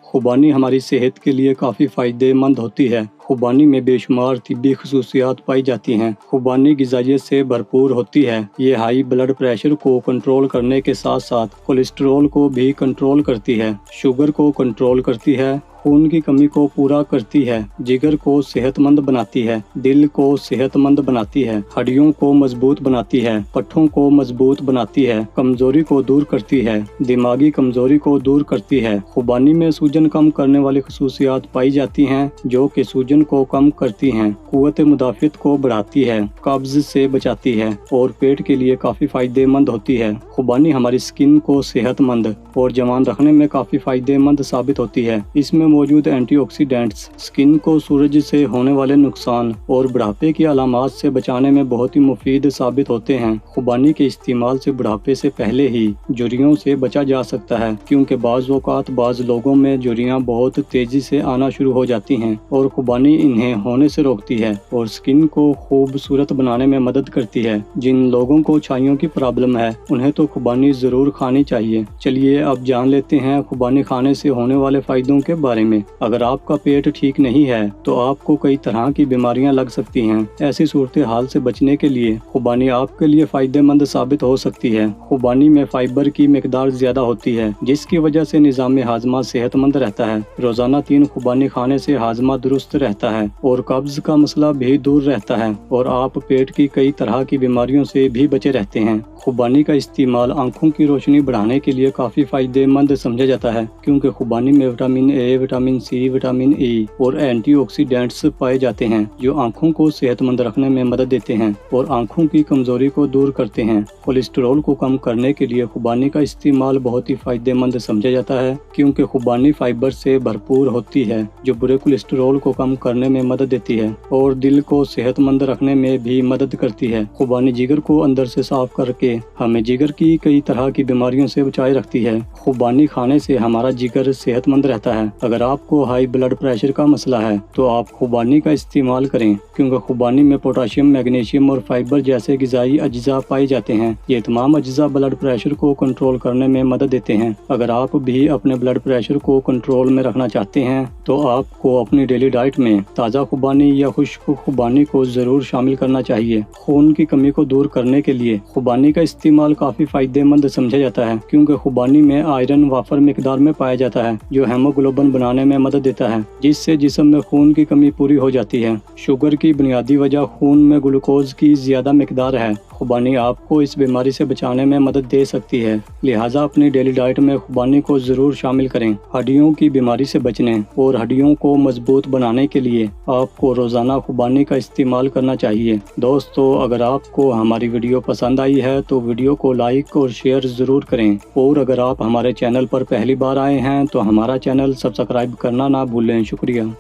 खुबानी हमारी सेहत के लिए काफ़ी फ़ायदेमंद होती है। खुबानी में बेशुमार तिब्बी खसूसियात पाई जाती हैं। खुबानी ग़िज़ाइयत से भरपूर होती है। ये हाई ब्लड प्रेशर को कंट्रोल करने के साथ साथ कोलेस्ट्रॉल को भी कंट्रोल करती है, शुगर को कंट्रोल करती है, खून की कमी को पूरा करती है, जिगर को सेहतमंद बनाती है, दिल को सेहतमंद बनाती है, हड्डियों को मजबूत बनाती है, पट्ठों को मजबूत बनाती है, कमजोरी को दूर करती है, दिमागी कमजोरी को दूर करती है। खुबानी में सूजन कम करने वाली खसूसियात पाई जाती हैं जो कि सूजन को कम करती हैं, कुव्वत मुदाफ़ियत को बढ़ाती है, कब्ज से बचाती है और पेट के लिए काफ़ी फ़ायदेमंद होती है। खुबानी हमारी स्किन को सेहतमंद और जवान रखने में काफ़ी फ़ायदेमंद साबित होती है। इसमें मौजूद एंटीऑक्सीडेंट्स स्किन को सूरज से होने वाले नुकसान और बुढ़ापे की अलामात से बचाने में बहुत ही मुफीद साबित होते हैं। खुबानी के इस्तेमाल से बुढ़ापे से पहले ही झुर्रियों से बचा जा सकता है, क्योंकि बाज़ औक़ात बाज़ लोगों में झुर्रियाँ बहुत तेजी से आना शुरू हो जाती हैं और खुबानी इन्हें होने से रोकती है और स्किन को खूबसूरत बनाने में मदद करती है। जिन लोगों को छाइयों की प्रॉब्लम है उन्हें तो खुबानी ज़रूर खानी चाहिए। चलिए अब जान लेते हैं खुबानी खाने से होने वाले फ़ायदों के बारे में। अगर आपका पेट ठीक नहीं है तो आपको कई तरह की बीमारियां लग सकती हैं। ऐसी सूरत हाल से बचने के लिए खुबानी आपके लिए फ़ायदेमंद साबित हो सकती है। खुबानी में फाइबर की मिकदार ज़्यादा होती है, जिसकी वजह से निज़ाम हाजमा सेहतमंद रहता है। रोज़ाना 3 खुबानी खाने से हाजमा दुरुस्त रहता है और कब्ज़ का मसला भी दूर रहता है और आप पेट की कई तरह की बीमारियों से भी बचे रहते हैं। खुबानी का इस्तेमाल आँखों की रोशनी बढ़ाने के लिए काफ़ी फ़ायदेमंद समझा जाता है, क्योंकि खुबानी में vitamin A, vitamin C, vitamin E और एंटीऑक्सीडेंट्स पाए जाते हैं जो आँखों को सेहतमंद रखने में मदद देते हैं और आँखों की कमजोरी को दूर करते हैं। कोलेस्ट्रॉल को कम करने के लिए खुबानी का इस्तेमाल बहुत ही फ़ायदेमंद समझा जाता है, क्योंकि खुबानी फाइबर से भरपूर होती है जो बुरे कोलेस्ट्रॉल को कम करने में मदद देती है और दिल को सेहतमंद रखने में भी मदद करती है। खुबानी जिगर को अंदर से साफ करके हमें जिगर की कई तरह की बीमारियों से बचाए रखती है। खुबानी खाने से हमारा जिगर सेहतमंद रहता है। अगर आपको हाई ब्लड प्रेशर का मसला है तो आप खुबानी का इस्तेमाल करें, क्योंकि खुबानी में पोटाशियम, मैग्नीशियम और फाइबर जैसे ग़िज़ाई अज्जा पाए जाते हैं। ये तमाम अज्जा ब्लड प्रेशर को कंट्रोल करने में मदद देते हैं। अगर आप भी अपने ब्लड प्रेशर को कंट्रोल में रखना चाहते हैं तो आपको अपनी डेली डाइट में ताज़ा खुबानी या खुश्क खुबानी को ज़रूर शामिल करना चाहिए। खून की कमी को दूर करने के लिए खुबानी का इस्तेमाल काफ़ी फ़ायदेमंद समझा जाता है, क्योंकि खुबानी में आयरन वाफर मिकदार में पाया जाता है जो हेमोग्लोबिन बनाने में मदद देता है, जिससे जिस्म में खून की कमी पूरी हो जाती है। शुगर की बुनियादी वजह खून में ग्लूकोज की ज़्यादा मिकदार है। खुबानी आपको इस बीमारी से बचाने में मदद दे सकती है, लिहाजा अपनी डेली डाइट में खुबानी को ज़रूर शामिल करें। हड्डियों की बीमारी से बचने और हड्डियों को मजबूत बनाने के लिए आपको रोज़ाना खुबानी का इस्तेमाल करना चाहिए। दोस्तों, अगर आपको हमारी वीडियो पसंद आई है तो वीडियो को लाइक और शेयर ज़रूर करें और अगर आप हमारे चैनल पर पहली बार आए हैं तो हमारा चैनल सब्सक्राइब करना ना भूलें। शुक्रिया।